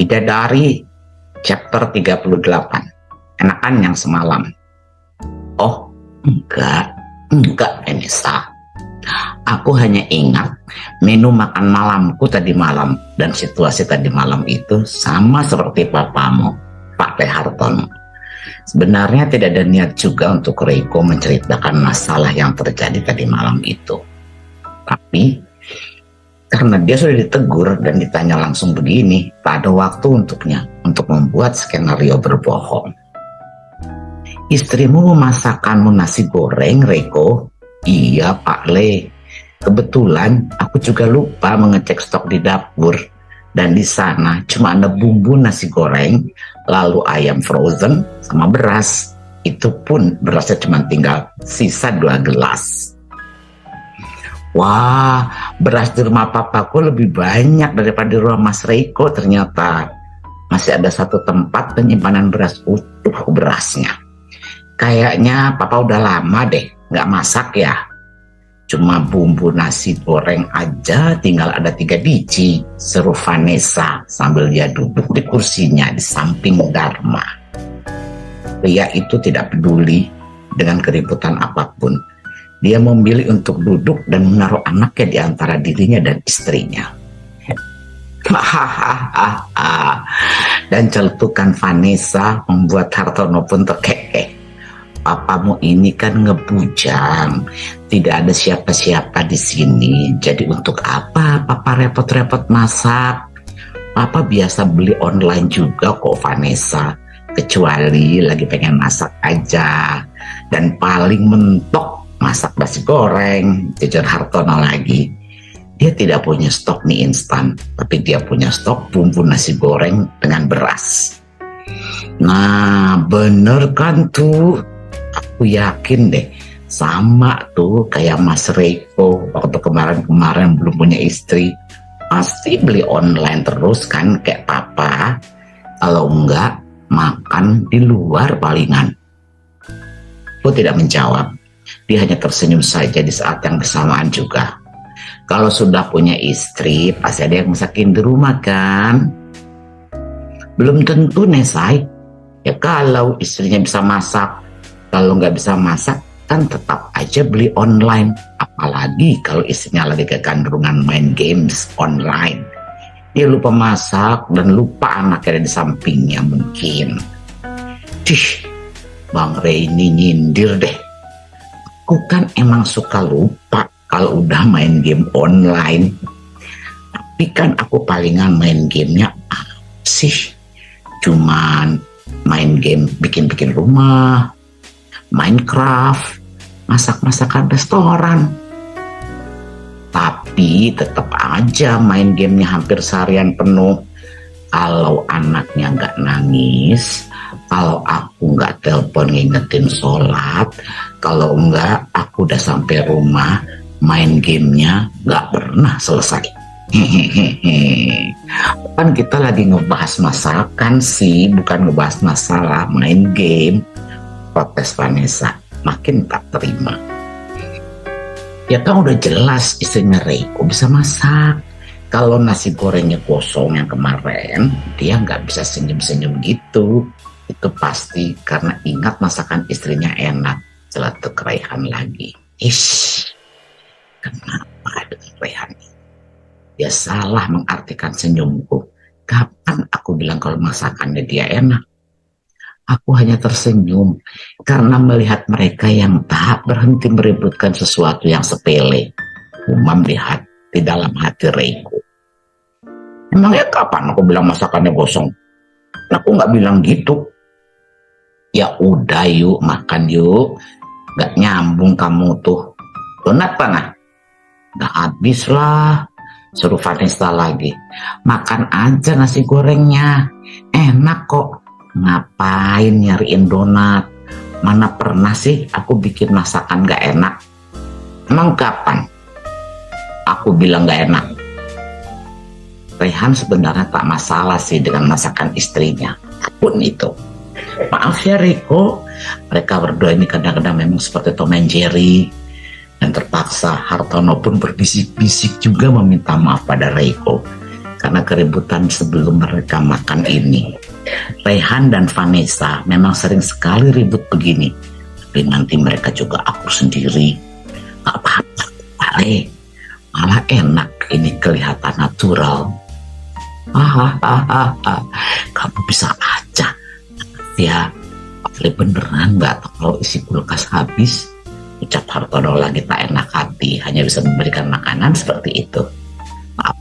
Bidadari chapter 38. Enakan yang semalam. Oh, enggak Vanessa. Aku hanya ingat menu makan malamku tadi malam dan situasi tadi malam itu sama seperti papamu, Pak Teh Hartono. Sebenarnya tidak ada niat juga untuk Reiko menceritakan masalah yang terjadi tadi malam itu. Tapi karena dia sudah ditegur dan ditanya langsung begini, tak ada waktu untuknya untuk membuat skenario berbohong. Istrimu memasakkanmu nasi goreng, Reiko? Iya, Pak Le. Kebetulan aku juga lupa mengecek stok di dapur. Dan di sana cuma ada bumbu nasi goreng, lalu ayam frozen sama beras. Itu pun berasnya cuma tinggal sisa 2 gelas. Wah, beras di rumah papaku lebih banyak daripada di rumah Mas Reiko ternyata. Masih ada satu tempat penyimpanan beras utuh berasnya. Kayaknya papa udah lama deh nggak masak ya. Cuma bumbu nasi goreng aja tinggal ada 3 biji, seru Vanessa sambil dia duduk di kursinya di samping Dharma. Pria itu tidak peduli dengan keributan apapun. Dia memilih untuk duduk dan menaruh anaknya di antara dirinya dan istrinya. Dan celutukan Vanessa membuat Hartono pun terkekeh. Papamu ini kan ngebujang, tidak ada siapa-siapa di sini. Jadi untuk apa papa repot-repot masak? Papa biasa beli online juga kok Vanessa, kecuali lagi pengen masak aja. Dan paling mentok masak nasi goreng, jajan Hartono lagi. Dia tidak punya stok mie instan, tapi dia punya stok bumbu nasi goreng dengan beras. Nah, bener kan tuh? Aku yakin deh, sama tuh kayak Mas Reiko waktu kemarin belum punya istri. Pasti beli online terus kan kayak papa. Kalau enggak, makan di luar palingan. Aku tidak menjawab. Dia hanya tersenyum saja di saat yang bersamaan juga. Kalau sudah punya istri, pasti ada yang masakin di rumah kan? Belum tentu Nesai. Ya kalau istrinya bisa masak. Kalau nggak bisa masak, kan tetap aja beli online. Apalagi kalau istrinya lagi kegandrungan main games online. Dia lupa masak dan lupa anaknya ada di sampingnya mungkin. Bang Reini nyindir deh. Aku kan emang suka lupa kalau udah main game online. Tapi kan aku palingan main gamenya sih. Cuman main game bikin-bikin rumah, Minecraft, masak-masakan restoran. Tapi tetap aja main gamenya hampir seharian penuh. Kalau anaknya nggak nangis, kalau aku nggak telepon ngingetin sholat, kalau nggak aku udah sampai rumah, main gamenya nggak pernah selesai. Kan kita lagi ngebahas masakan sih, bukan ngebahas masalah main game. Protes Vanessa makin tak terima. Ya kan udah jelas istrinya Reiko bisa masak. Kalau nasi gorengnya kosong yang kemarin, dia nggak bisa senyum-senyum gitu. Itu pasti karena ingat masakan istrinya enak. Celetuk Raihan lagi. Kenapa dengan Raihan? Dia salah mengartikan senyumku. Kapan aku bilang kalau masakannya dia enak? Aku hanya tersenyum karena melihat mereka yang tak berhenti meributkan sesuatu yang sepele. Umam lihat di dalam hati Reiko. Emangnya kapan aku bilang masakannya gosong? Aku nggak bilang gitu. Ya udah yuk makan yuk. Gak nyambung kamu tuh. Donat mana? Gak habis lah. Suruh Vanessa lagi. Makan aja nasi gorengnya. Enak kok. Ngapain nyariin donat? Mana pernah sih aku bikin masakan gak enak? Emang kapan aku bilang gak enak? Raihan sebenarnya tak masalah sih dengan masakan istrinya, apapun itu. Maaf ya Reiko, mereka berdua ini kadang-kadang memang seperti Tom and Jerry. Dan terpaksa Hartono pun berbisik-bisik juga meminta maaf pada Reiko karena keributan sebelum mereka makan ini. Rehan dan Vanessa memang sering sekali ribut begini, tapi nanti mereka juga akur sendiri. Gak apa-apa, Ale, malah enak, ini kelihatan natural. Kamu bisa aja ya, Ale beneran gak tahu kalau isi kulkas habis. Ucap Hartono lagi tak enak hati, hanya bisa memberikan makanan seperti itu. Maaf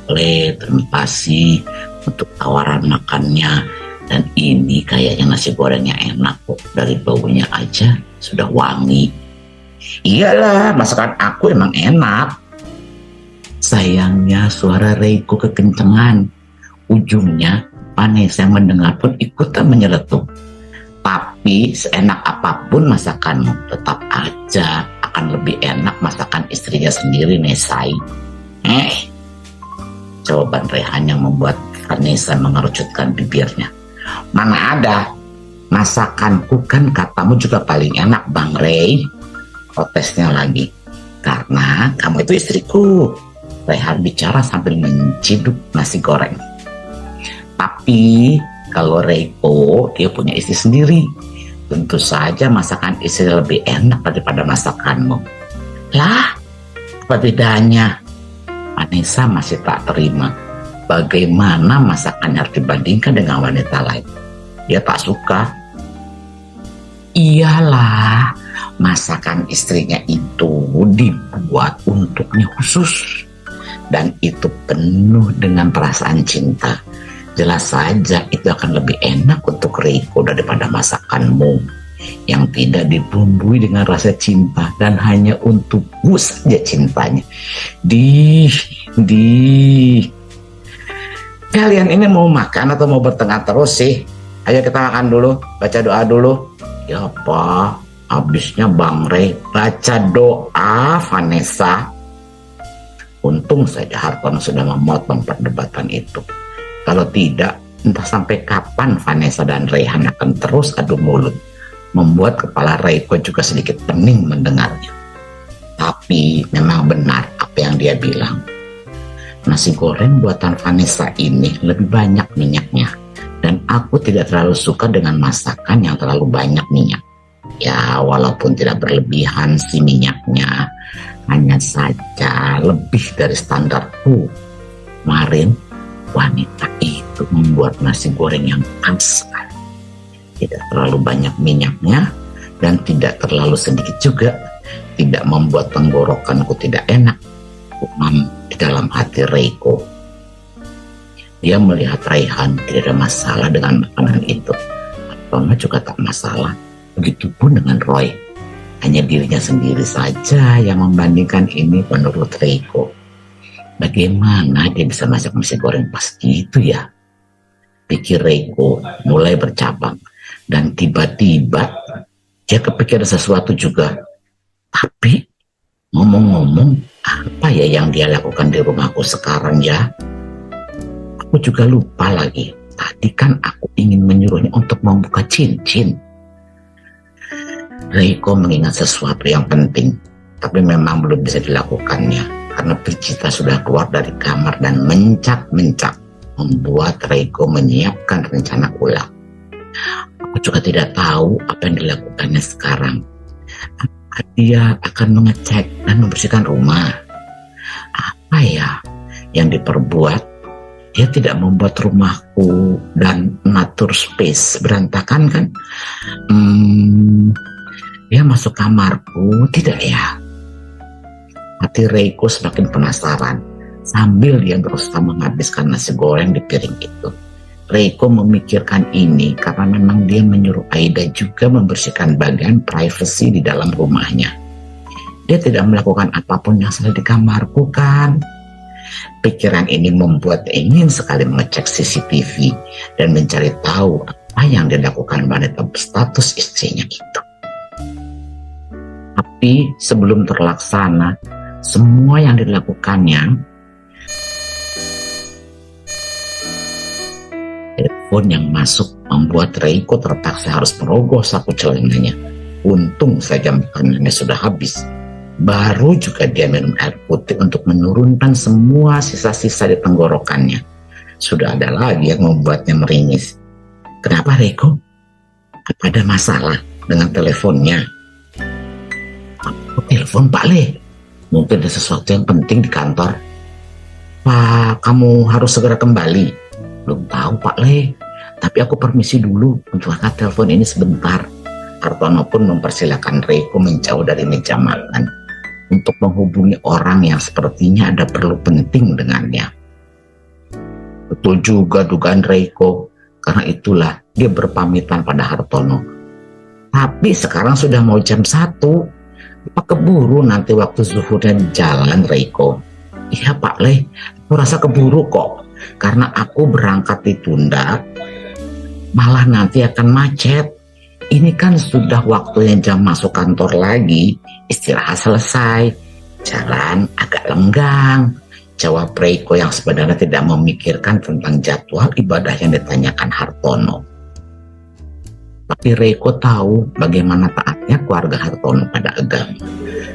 Ale, terima kasih untuk tawaran makannya, dan ini kayaknya nasi gorengnya enak kok, dari baunya aja sudah wangi. Iyalah, masakan aku emang enak. Sayangnya suara Reiko kekencengan. Ujungnya Vanessa yang mendengar pun ikutan menyeletuk. Tapi seenak apapun masakanmu, tetap aja akan lebih enak masakan istrinya sendiri, Nesai. Jawaban Rehan yang membuat Vanessa mengerucutkan bibirnya. Mana ada, masakanku kan katamu juga paling enak, Bang Rey. Protesnya lagi. Karena kamu itu istriku. Rehan bicara sambil menciduk nasi goreng. Tapi kalau Reiko, dia punya istri sendiri. Tentu saja masakan istri lebih enak daripada masakanmu. Lah, apa bedanya? Vanessa masih tak terima. Bagaimana masakannya harus dibandingkan dengan wanita lain? Dia tak suka. Iyalah, masakan istrinya itu dibuat untuknya khusus. Dan itu penuh dengan perasaan cinta. Jelas saja itu akan lebih enak untuk Reiko daripada masakanmu yang tidak dibumbui dengan rasa cinta dan hanya untukmu saja cintanya. Kalian ini mau makan atau mau bertengkar terus sih? Ayo kita makan dulu, baca doa dulu. Ya apa? Habisnya Bang Rey baca doa, Vanessa. Untung saja Hartono sudah memotong perdebatan itu. Kalau tidak, entah sampai kapan Vanessa dan Rehan akan terus adu mulut, membuat kepala Reiko juga sedikit pening mendengarnya. Tapi memang benar apa yang dia bilang. Nasi goreng buatan Vanessa ini lebih banyak minyaknya, dan aku tidak terlalu suka dengan masakan yang terlalu banyak minyak. Ya, walaupun tidak berlebihan sih minyaknya, hanya saja lebih dari standarku. Kemarin wanita itu membuat nasi goreng yang pas sekali. Tidak terlalu banyak minyaknya dan tidak terlalu sedikit juga. Tidak membuat tenggorokanku tidak enak. Umam di dalam hati Reiko. Dia melihat Rehan tidak ada masalah dengan makanan itu. Atoma juga tak masalah. Begitupun dengan Roy. Hanya dirinya sendiri saja yang membandingkan ini menurut Reiko. Bagaimana dia bisa masak nasi goreng pas gitu ya? Pikir Reiko mulai bercabang. Dan tiba-tiba dia kepikiran sesuatu juga. Tapi ngomong-ngomong, apa ya yang dia lakukan di rumahku sekarang ya? Aku juga lupa lagi. Tadi kan aku ingin menyuruhnya untuk membuka cincin. Reiko mengingat sesuatu yang penting. Tapi memang belum bisa dilakukannya. Karena Prijita sudah keluar dari kamar dan mencak-mencak, membuat Reiko menyiapkan rencana ulang. Aku juga tidak tahu apa yang dilakukannya sekarang. Apakah dia akan mengecek dan membersihkan rumah? Apa ya yang diperbuat? Dia tidak membuat rumahku dan natur space berantakan kan? Dia masuk kamarku, tidak ya? Hati Reiko semakin penasaran sambil dia berusaha menghabiskan nasi goreng di piring itu. Reiko memikirkan ini karena memang dia menyuruh Aida juga membersihkan bagian privasi di dalam rumahnya. Dia tidak melakukan apapun yang salah di kamarku kan? Pikiran ini membuat ingin sekali mengecek CCTV dan mencari tahu apa yang dilakukan wanita berstatus istrinya itu. Tapi sebelum terlaksana, semua yang dilakukannya, telepon yang masuk membuat Reiko terpaksa harus merogoh saku celananya. Untung saja makanannya sudah habis. Baru juga dia minum air putih untuk menurunkan semua sisa-sisa di tenggorokannya. Sudah ada lagi yang membuatnya meringis. Kenapa, Reiko? Apa ada masalah dengan teleponnya? Aku telepon Pak Le. Mungkin ada sesuatu yang penting di kantor. Pak, kamu harus segera kembali. Belum tahu Pak Le. Tapi aku permisi dulu untuk angkat telepon ini sebentar. Hartono pun mempersilahkan Reiko menjauh dari meja makan untuk menghubungi orang yang sepertinya ada perlu penting dengannya. Betul juga dugaan Reiko, karena itulah dia berpamitan pada Hartono. Tapi sekarang sudah mau jam 1. Apa keburu nanti waktu zuhurnya di jalan, Reiko? Iya Pak Le, aku rasa keburu kok. Karena aku berangkat ditunda, malah nanti akan macet. Ini kan sudah waktunya jam masuk kantor lagi, istirahat selesai, jalan agak lenggang. Jawab Reiko yang sebenarnya tidak memikirkan tentang jadwal ibadah yang ditanyakan Hartono. Tapi Reiko tahu bagaimana taatnya keluarga Hartono pada agama,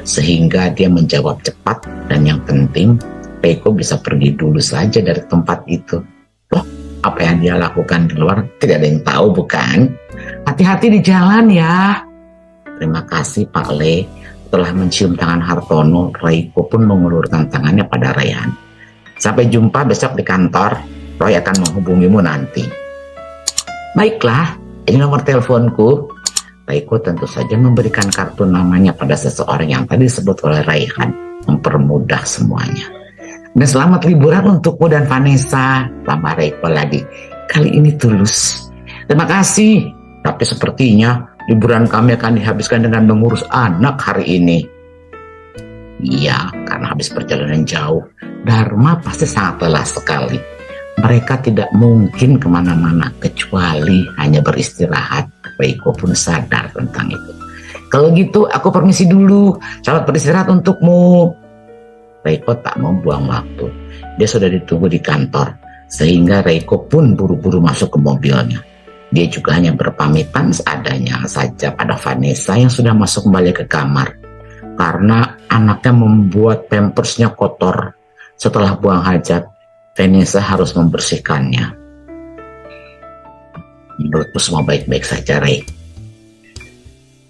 sehingga dia menjawab cepat, dan yang penting Reiko bisa pergi dulu saja dari tempat itu. Loh, apa yang dia lakukan di luar tidak ada yang tahu, bukan? Hati-hati di jalan ya. Terima kasih Pak Le. Setelah mencium tangan Hartono, Reiko pun mengulurkan tangannya pada Rayhan. Sampai jumpa besok di kantor. Roy akan menghubungimu nanti. Baiklah, ini nomor teleponku. Reiko tentu saja memberikan kartu namanya pada seseorang yang tadi disebut oleh Rayhan, mempermudah semuanya. Dan selamat liburan untukmu dan Vanessa, tambah Reiko lagi. Kali ini tulus. Terima kasih. Tapi sepertinya liburan kami akan dihabiskan dengan mengurus anak hari ini. Iya, karena habis perjalanan jauh, Dharma pasti sangat lelah sekali. Mereka tidak mungkin kemana-mana kecuali hanya beristirahat. Reiko pun sadar tentang itu. Kalau gitu, aku permisi dulu. Selamat beristirahat untukmu. Reiko tak mau buang waktu. Dia sudah ditunggu di kantor, sehingga Reiko pun buru-buru masuk ke mobilnya. Dia juga hanya berpamitan seadanya saja pada Vanessa yang sudah masuk kembali ke kamar, karena anaknya membuat pampersnya kotor. Setelah buang hajat, Vanessa harus membersihkannya. Menurutku semua baik-baik saja, Rey.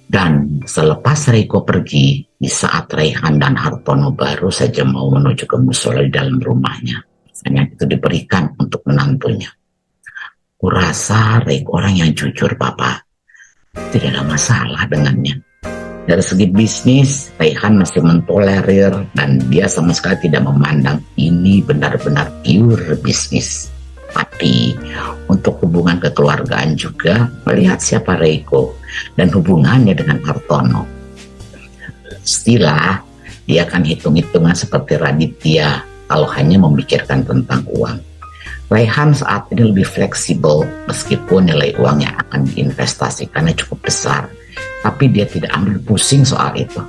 Dan selepas Reiko pergi, di saat Rayhan dan Hartono baru saja mau menuju ke musola di dalam rumahnya, hanya itu diberikan untuk menantunya. Kurasa Reiko orang yang jujur, Papa. Tidak ada masalah dengannya. Dari segi bisnis, Rayhan masih mentolerir dan dia sama sekali tidak memandang ini benar-benar pure bisnis. Tapi untuk hubungan kekeluargaan juga, melihat siapa Reiko dan hubungannya dengan Hartono. Pastilah dia akan hitung-hitungan seperti Raditya kalau hanya memikirkan tentang uang. Rayhan saat ini lebih fleksibel meskipun nilai uang yang akan diinvestasikannya cukup besar, tapi dia tidak ambil pusing soal itu.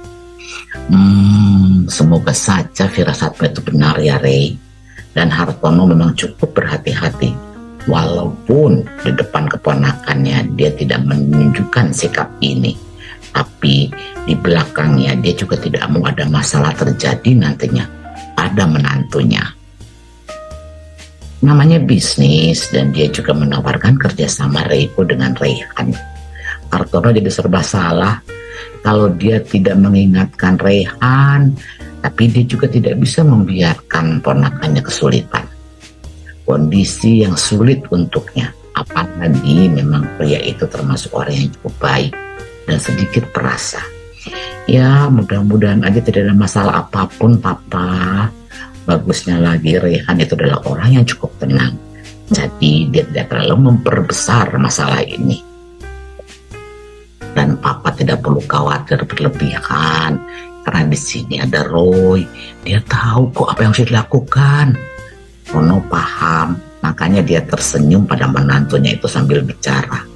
Semoga saja firasatmu itu benar ya, Ray. Dan Hartono memang cukup berhati-hati, walaupun di depan keponakannya dia tidak menunjukkan sikap ini, tapi di belakangnya dia juga tidak mau ada masalah terjadi nantinya pada menantunya. Namanya bisnis, dan dia juga menawarkan kerjasama Reiko dengan Rayhan. Hartono jadi serba salah kalau dia tidak mengingatkan Rayhan, tapi dia juga tidak bisa membiarkan ponakannya kesulitan. Kondisi yang sulit untuknya, apalagi memang pria itu termasuk orang yang cukup baik dan sedikit perasa. Ya, mudah-mudahan aja tidak ada masalah apapun, Papa. Bagusnya lagi Rayhan itu adalah orang yang cukup tenang, jadi dia tidak terlalu memperbesar masalah ini. Dan Papa tidak perlu khawatir berlebihan, karena di sini ada Roy. Dia tahu kok apa yang harus dilakukan. Ono paham, makanya dia tersenyum pada menantunya itu sambil bicara.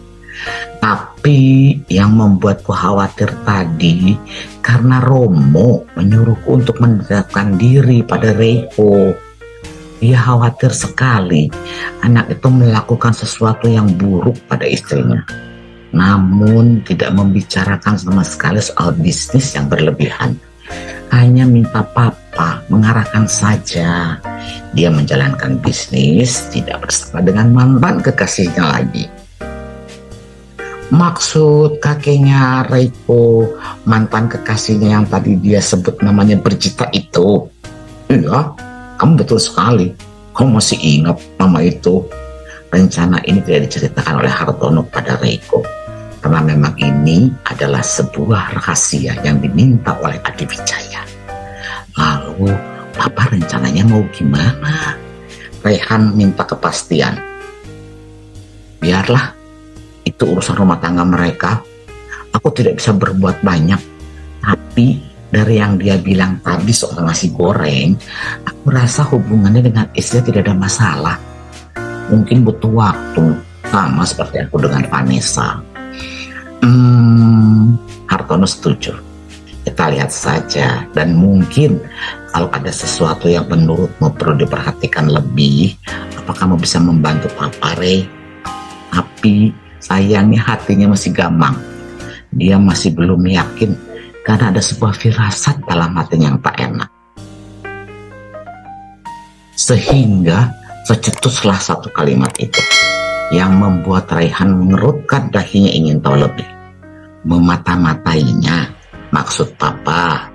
Tapi yang membuatku khawatir tadi karena Romo menyuruhku untuk mendekatkan diri pada Reiko. Dia khawatir sekali anak itu melakukan sesuatu yang buruk pada istrinya, namun tidak membicarakan sama sekali soal bisnis yang berlebihan. hanya minta papa mengarahkan saja. Dia menjalankan bisnis tidak bersama dengan mantan kekasihnya lagi. Maksud kakeknya Reiko, mantan kekasihnya yang tadi dia sebut namanya Berjita itu? Iya, kamu betul sekali. Kamu masih ingat nama itu? Rencana ini tidak diceritakan oleh Hartono pada Reiko, karena memang ini adalah sebuah rahasia yang diminta oleh Adi Wijaya. Lalu, Papa rencananya mau gimana? Rehan minta kepastian. Biarlah, itu urusan rumah tangga mereka. Aku tidak bisa berbuat banyak. Tapi dari yang dia bilang tadi soal nasi goreng, aku rasa hubungannya dengan istri tidak ada masalah. Mungkin butuh waktu, sama seperti aku dengan Vanessa. Hartono setuju. Kita lihat saja, dan mungkin kalau ada sesuatu yang menurutmu perlu diperhatikan lebih, apa kamu bisa membantu Papa Rey? Tapi sayangnya hatinya masih gamang. Dia masih belum yakin karena ada sebuah firasat dalam hatinya yang tak enak. Sehingga tercetuslah satu kalimat itu yang membuat Raihan mengerutkan dahinya ingin tahu lebih. Memata-matainya, maksud Papa